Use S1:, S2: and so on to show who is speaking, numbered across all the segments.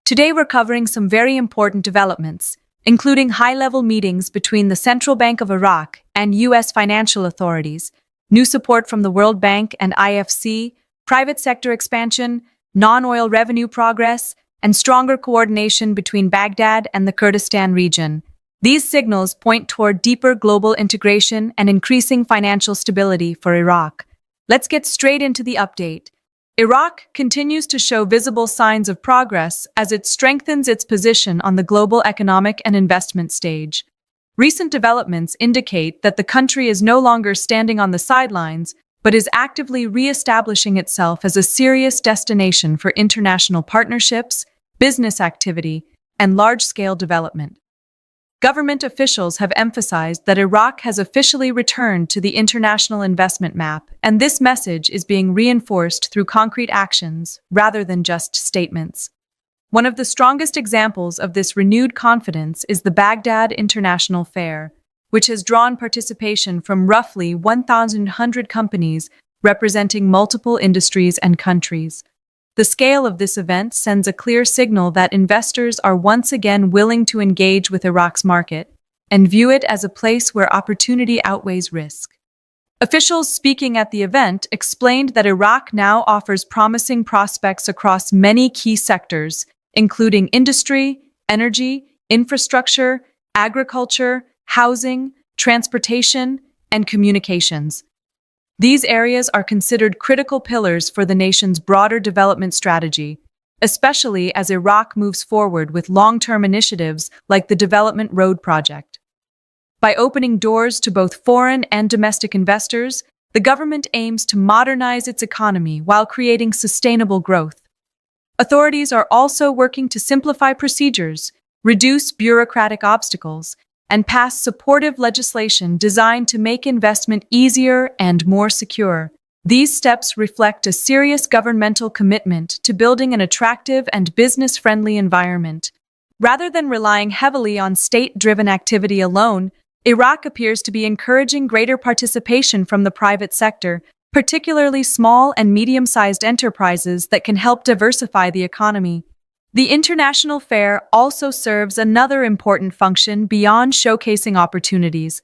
S1: Today we're covering some very important developments, including high-level meetings between the Central Bank of Iraq and U.S. financial authorities, new support from the World Bank and IFC, private sector expansion, non-oil revenue progress, and stronger coordination between Baghdad and the Kurdistan region. These signals point toward deeper global integration and increasing financial stability for Iraq. Let's get straight into the update. Iraq continues to show visible signs of progress as it strengthens its position on the global economic and investment stage. Recent developments indicate that the country is no longer standing on the sidelines, but is actively re-establishing itself as a serious destination for international partnerships, business activity, and large-scale development. Government officials have emphasized that Iraq has officially returned to the international investment map, and this message is being reinforced through concrete actions rather than just statements. One of the strongest examples of this renewed confidence is the Baghdad International Fair, which has drawn participation from roughly 1,100 companies representing multiple industries and countries. The scale of this event sends a clear signal that investors are once again willing to engage with Iraq's market and view it as a place where opportunity outweighs risk. Officials speaking at the event explained that Iraq now offers promising prospects across many key sectors, including industry, energy, infrastructure, agriculture, housing, transportation, and communications. These areas are considered critical pillars for the nation's broader development strategy, especially as Iraq moves forward with long-term initiatives like the Development Road Project. By opening doors to both foreign and domestic investors, the government aims to modernize its economy while creating sustainable growth. Authorities are also working to simplify procedures, reduce bureaucratic obstacles, and pass supportive legislation designed to make investment easier and more secure. These steps reflect a serious governmental commitment to building an attractive and business-friendly environment. Rather than relying heavily on state-driven activity alone, Iraq appears to be encouraging greater participation from the private sector, particularly small and medium-sized enterprises that can help diversify the economy. The International Fair also serves another important function beyond showcasing opportunities.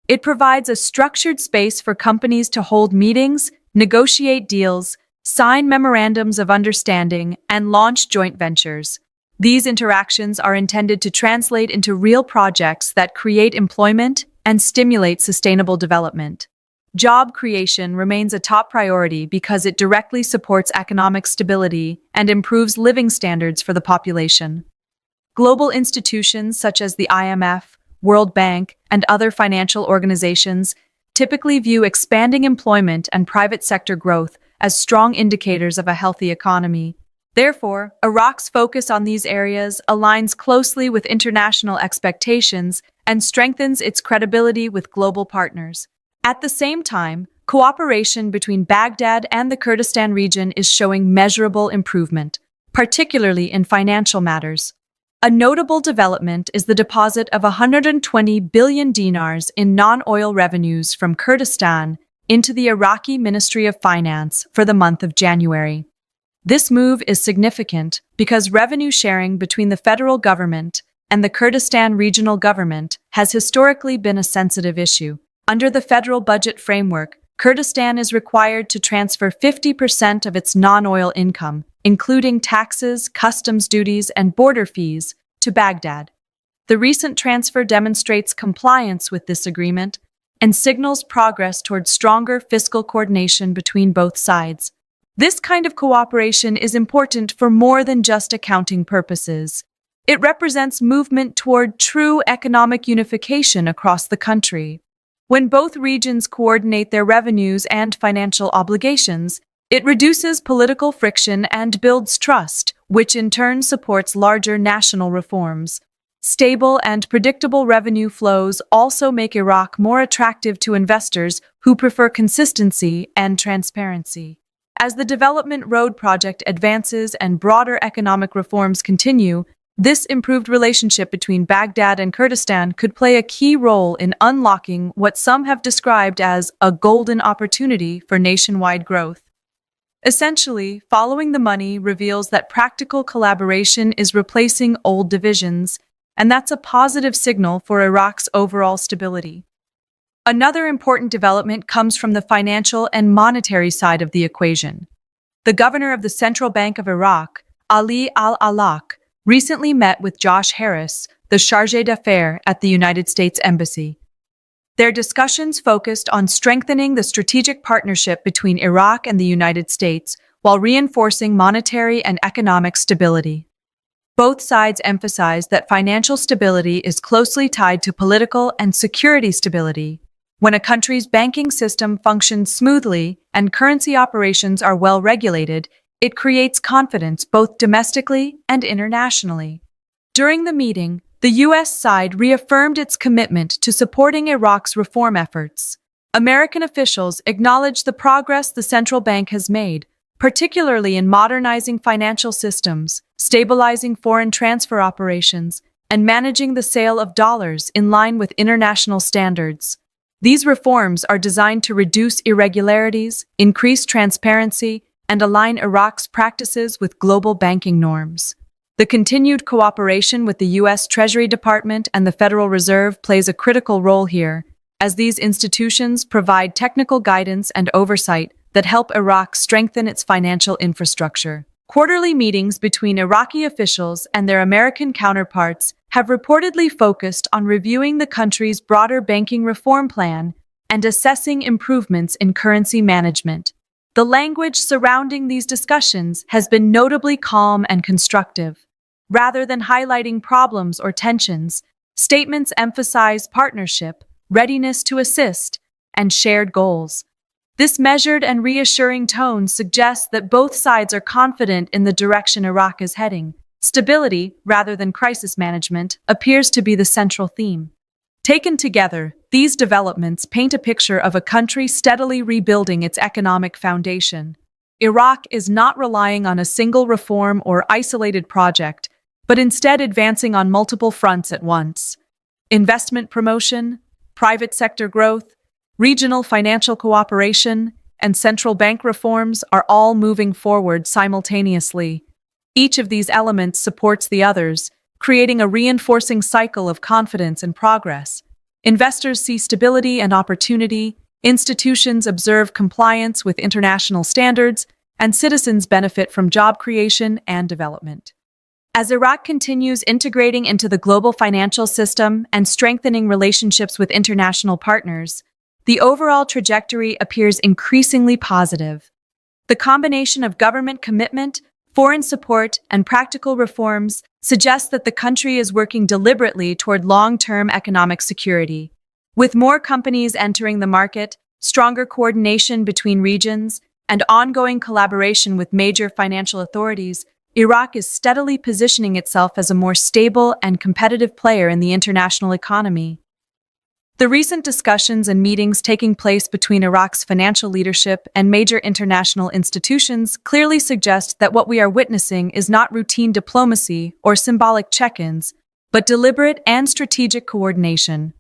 S1: It provides a structured space for companies to hold meetings, negotiate deals, sign memorandums of understanding, and launch joint ventures. These interactions are intended to translate into real projects that create employment and stimulate sustainable development. Job creation remains a top priority because it directly supports economic stability and improves living standards for the population. Global institutions such as the IMF, World Bank, and other financial organizations typically view expanding employment and private sector growth as strong indicators of a healthy economy. Therefore, Iraq's focus on these areas aligns closely with international expectations and strengthens its credibility with global partners. At the same time, cooperation between Baghdad and the Kurdistan region is showing measurable improvement, particularly in financial matters. A notable development is the deposit of 120 billion dinars in non-oil revenues from Kurdistan into the Iraqi Ministry of Finance for the month of January. This move is significant because revenue sharing between the federal government and the Kurdistan regional government has historically been a sensitive issue. Under the federal budget framework, Kurdistan is required to transfer 50% of its non-oil income, including taxes, customs duties, and border fees, to Baghdad. The recent transfer demonstrates compliance with this agreement and signals progress towards stronger fiscal coordination between both sides. This kind of cooperation is important for more than just accounting purposes. It represents movement toward true economic unification across the country. When both regions coordinate their revenues and financial obligations, it reduces political friction and builds trust, which in turn supports larger national reforms. Stable and predictable revenue flows also make Iraq more attractive to investors who prefer consistency and transparency. As the Development Road Project advances and broader economic reforms continue, this improved relationship between Baghdad and Kurdistan could play a key role in unlocking what some have described as a golden opportunity for nationwide growth. Essentially, following the money reveals that practical collaboration is replacing old divisions, and that's a positive signal for Iraq's overall stability. Another important development comes from the financial and monetary side of the equation. The governor of the Central Bank of Iraq, Ali al-Alaq, recently met with Josh Harris, the chargé d'affaires at the United States Embassy. Their discussions focused on strengthening the strategic partnership between Iraq and the United States while reinforcing monetary and economic stability. Both sides emphasized that financial stability is closely tied to political and security stability. When a country's banking system functions smoothly and currency operations are well regulated, it creates confidence both domestically and internationally. During the meeting, the U.S. side reaffirmed its commitment to supporting Iraq's reform efforts. American officials acknowledged the progress the central bank has made, particularly in modernizing financial systems, stabilizing foreign transfer operations, and managing the sale of dollars in line with international standards. These reforms are designed to reduce irregularities, increase transparency, and align Iraq's practices with global banking norms. The continued cooperation with the U.S. Treasury Department and the Federal Reserve plays a critical role here, as these institutions provide technical guidance and oversight that help Iraq strengthen its financial infrastructure. Quarterly meetings between Iraqi officials and their American counterparts have reportedly focused on reviewing the country's broader banking reform plan and assessing improvements in currency management. The language surrounding these discussions has been notably calm and constructive. Rather than highlighting problems or tensions, statements emphasize partnership, readiness to assist, and shared goals. This measured and reassuring tone suggests that both sides are confident in the direction Iraq is heading. Stability, rather than crisis management, appears to be the central theme. Taken together, these developments paint a picture of a country steadily rebuilding its economic foundation. Iraq is not relying on a single reform or isolated project, but instead advancing on multiple fronts at once. Investment promotion, private sector growth, regional financial cooperation, and central bank reforms are all moving forward simultaneously. Each of these elements supports the others, creating a reinforcing cycle of confidence and progress. Investors see stability and opportunity, institutions observe compliance with international standards, and citizens benefit from job creation and development. As Iraq continues integrating into the global financial system and strengthening relationships with international partners, the overall trajectory appears increasingly positive. The combination of government commitment, foreign support, and practical reforms suggests that the country is working deliberately toward long-term economic security. With more companies entering the market, stronger coordination between regions, and ongoing collaboration with major financial authorities, Iraq is steadily positioning itself as a more stable and competitive player in the international economy. The recent discussions and meetings taking place between Iraq's financial leadership and major international institutions clearly suggest that what we are witnessing is not routine diplomacy or symbolic check-ins, but deliberate and strategic coordination.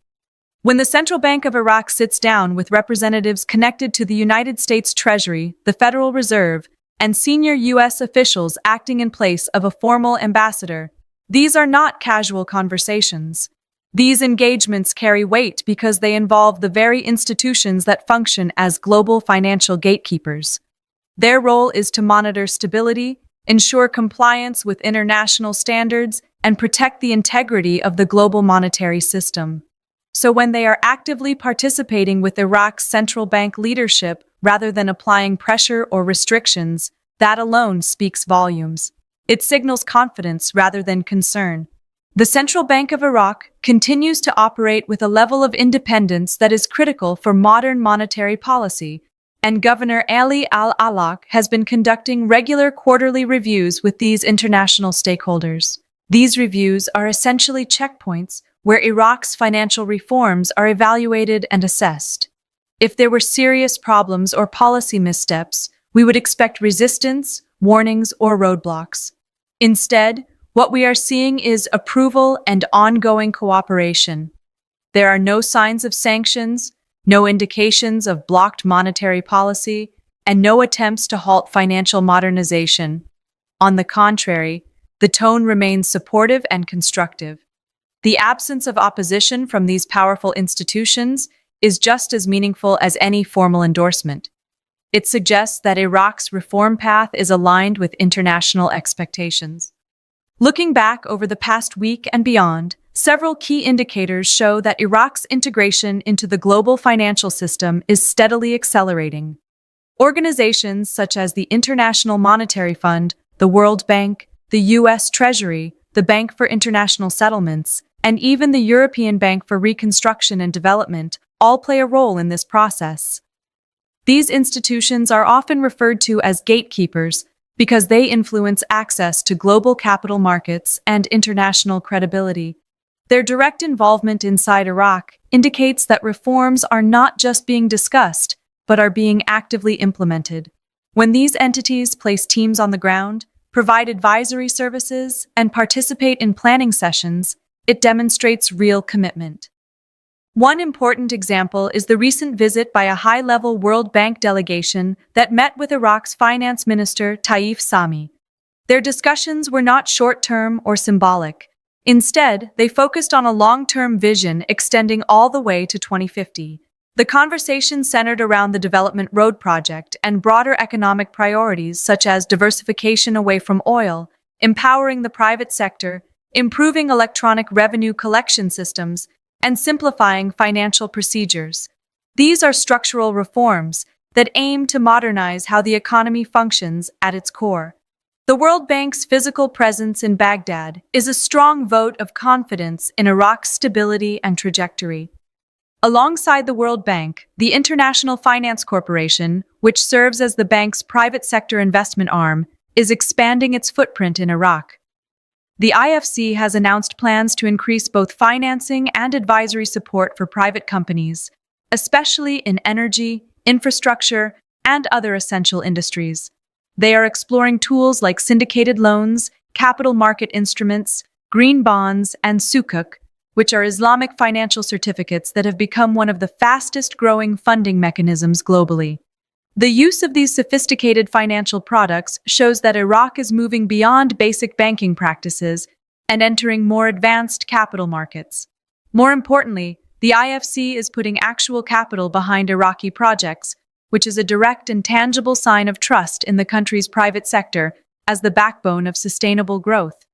S1: When the Central Bank of Iraq sits down with representatives connected to the United States Treasury, the Federal Reserve, and senior U.S. officials acting in place of a formal ambassador, these are not casual conversations. These engagements carry weight because they involve the very institutions that function as global financial gatekeepers. Their role is to monitor stability, ensure compliance with international standards, and protect the integrity of the global monetary system. So when they are actively participating with Iraq's central bank leadership rather than applying pressure or restrictions, that alone speaks volumes. It signals confidence rather than concern. The Central Bank of Iraq continues to operate with a level of independence that is critical for modern monetary policy, and Governor Ali al-Alaq has been conducting regular quarterly reviews with these international stakeholders. These reviews are essentially checkpoints where Iraq's financial reforms are evaluated and assessed. If there were serious problems or policy missteps, we would expect resistance, warnings, or roadblocks. Instead, what we are seeing is approval and ongoing cooperation. There are no signs of sanctions, no indications of blocked monetary policy, and no attempts to halt financial modernization. On the contrary, the tone remains supportive and constructive. The absence of opposition from these powerful institutions is just as meaningful as any formal endorsement. It suggests that Iraq's reform path is aligned with international expectations. Looking back over the past week and beyond, several key indicators show that Iraq's integration into the global financial system is steadily accelerating. Organizations such as the International Monetary Fund, the World Bank, the U.S. Treasury, the Bank for International Settlements, and even the European Bank for Reconstruction and Development all play a role in this process. These institutions are often referred to as gatekeepers because they influence access to global capital markets and international credibility. Their direct involvement inside Iraq indicates that reforms are not just being discussed, but are being actively implemented. When these entities place teams on the ground, provide advisory services, and participate in planning sessions, it demonstrates real commitment. One important example is the recent visit by a high-level World Bank delegation that met with Iraq's finance minister, Taif Sami. Their discussions were not short-term or symbolic. Instead, they focused on a long-term vision extending all the way to 2050. The conversation centered around the Development Road Project and broader economic priorities such as diversification away from oil, empowering the private sector, improving electronic revenue collection systems, and simplifying financial procedures. These are structural reforms that aim to modernize how the economy functions at its core. The World Bank's physical presence in Baghdad is a strong vote of confidence in Iraq's stability and trajectory. Alongside the World Bank, the International Finance Corporation, which serves as the bank's private sector investment arm, is expanding its footprint in Iraq. The IFC has announced plans to increase both financing and advisory support for private companies, especially in energy, infrastructure, and other essential industries. They are exploring tools like syndicated loans, capital market instruments, green bonds, and sukuk, which are Islamic financial certificates that have become one of the fastest-growing funding mechanisms globally. The use of these sophisticated financial products shows that Iraq is moving beyond basic banking practices and entering more advanced capital markets. More importantly, the IFC is putting actual capital behind Iraqi projects, which is a direct and tangible sign of trust in the country's private sector as the backbone of sustainable growth.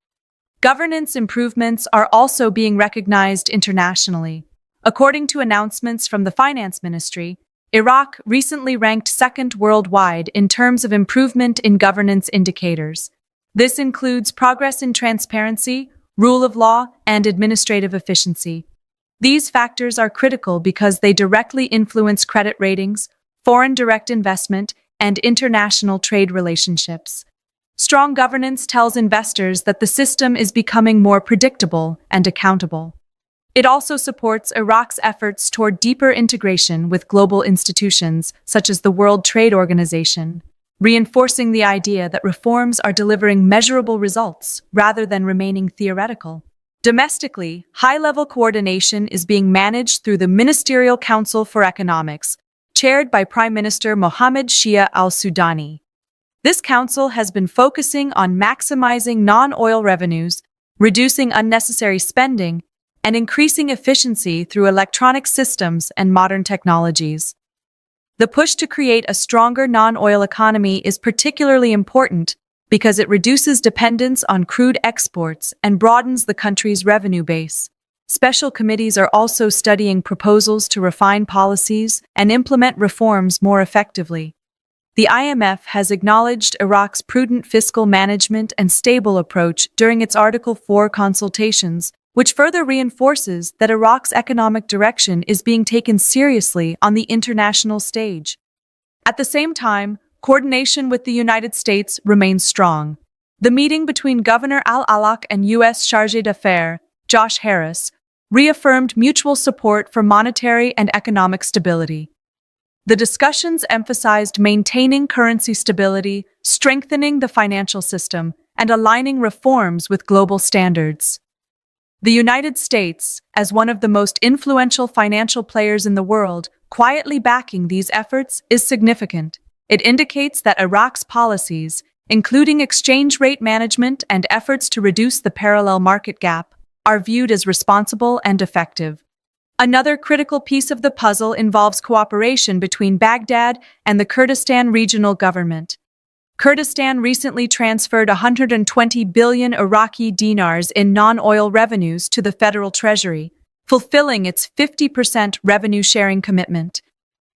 S1: Governance improvements are also being recognized internationally. According to announcements from the Finance Ministry, Iraq recently ranked second worldwide in terms of improvement in governance indicators. This includes progress in transparency, rule of law, and administrative efficiency. These factors are critical because they directly influence credit ratings, foreign direct investment, and international trade relationships. Strong governance tells investors that the system is becoming more predictable and accountable. It also supports Iraq's efforts toward deeper integration with global institutions such as the World Trade Organization, reinforcing the idea that reforms are delivering measurable results rather than remaining theoretical. Domestically, high-level coordination is being managed through the Ministerial Council for Economics, chaired by Prime Minister Mohammed Shia al-Sudani. This council has been focusing on maximizing non-oil revenues, reducing unnecessary spending, and increasing efficiency through electronic systems and modern technologies. The push to create a stronger non-oil economy is particularly important because it reduces dependence on crude exports and broadens the country's revenue base. Special committees are also studying proposals to refine policies and implement reforms more effectively. The IMF has acknowledged Iraq's prudent fiscal management and stable approach during its Article 4 consultations, which further reinforces that Iraq's economic direction is being taken seriously on the international stage. At the same time, coordination with the United States remains strong. The meeting between Governor al-Alaq and U.S. Chargé d'Affaires, Josh Harris, reaffirmed mutual support for monetary and economic stability. The discussions emphasized maintaining currency stability, strengthening the financial system, and aligning reforms with global standards. The United States, as one of the most influential financial players in the world, quietly backing these efforts is significant. It indicates that Iraq's policies, including exchange rate management and efforts to reduce the parallel market gap, are viewed as responsible and effective. Another critical piece of the puzzle involves cooperation between Baghdad and the Kurdistan regional government. Kurdistan recently transferred 120 billion Iraqi dinars in non-oil revenues to the federal treasury, fulfilling its 50% revenue-sharing commitment.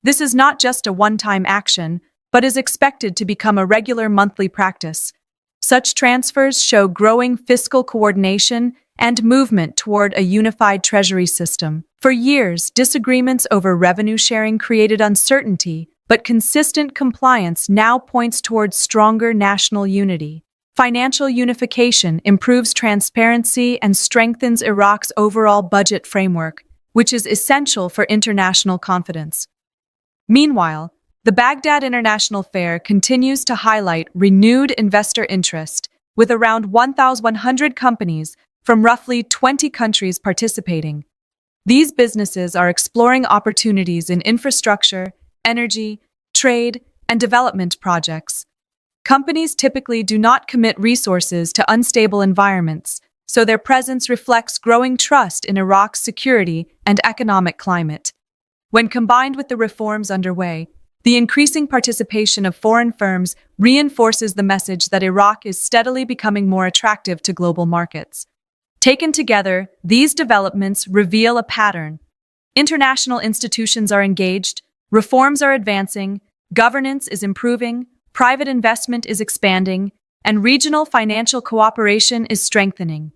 S1: This is not just a one-time action, but is expected to become a regular monthly practice. Such transfers show growing fiscal coordination and movement toward a unified treasury system. For years, disagreements over revenue sharing created uncertainty, but consistent compliance now points towards stronger national unity. Financial unification improves transparency and strengthens Iraq's overall budget framework, which is essential for international confidence. Meanwhile, the Baghdad International Fair continues to highlight renewed investor interest, with around 1,100 companies from roughly 20 countries participating. These businesses are exploring opportunities in infrastructure, energy, trade, and development projects. Companies typically do not commit resources to unstable environments, so their presence reflects growing trust in Iraq's security and economic climate. When combined with the reforms underway, the increasing participation of foreign firms reinforces the message that Iraq is steadily becoming more attractive to global markets. Taken together, these developments reveal a pattern. International institutions are engaged, reforms are advancing, governance is improving, private investment is expanding, and regional financial cooperation is strengthening.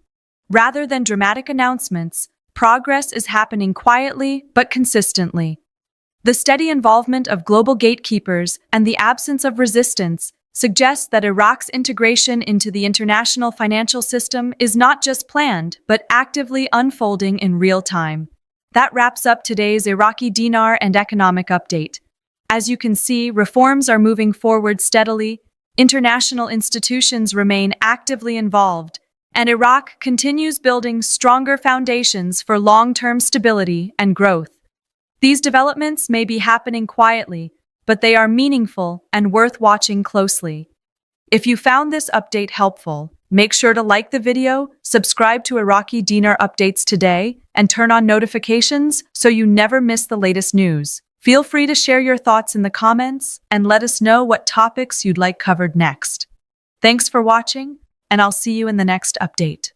S1: Rather than dramatic announcements, progress is happening quietly but consistently. The steady involvement of global gatekeepers and the absence of resistance suggests that Iraq's integration into the international financial system is not just planned, but actively unfolding in real time. That wraps up today's Iraqi Dinar and economic update. As you can see, reforms are moving forward steadily, international institutions remain actively involved, and Iraq continues building stronger foundations for long-term stability and growth. These developments may be happening quietly, but they are meaningful and worth watching closely. If you found this update helpful, make sure to like the video, subscribe to Iraqi Dinar updates today, and turn on notifications so you never miss the latest news. Feel free to share your thoughts in the comments and let us know what topics you'd like covered next. Thanks for watching, and I'll see you in the next update.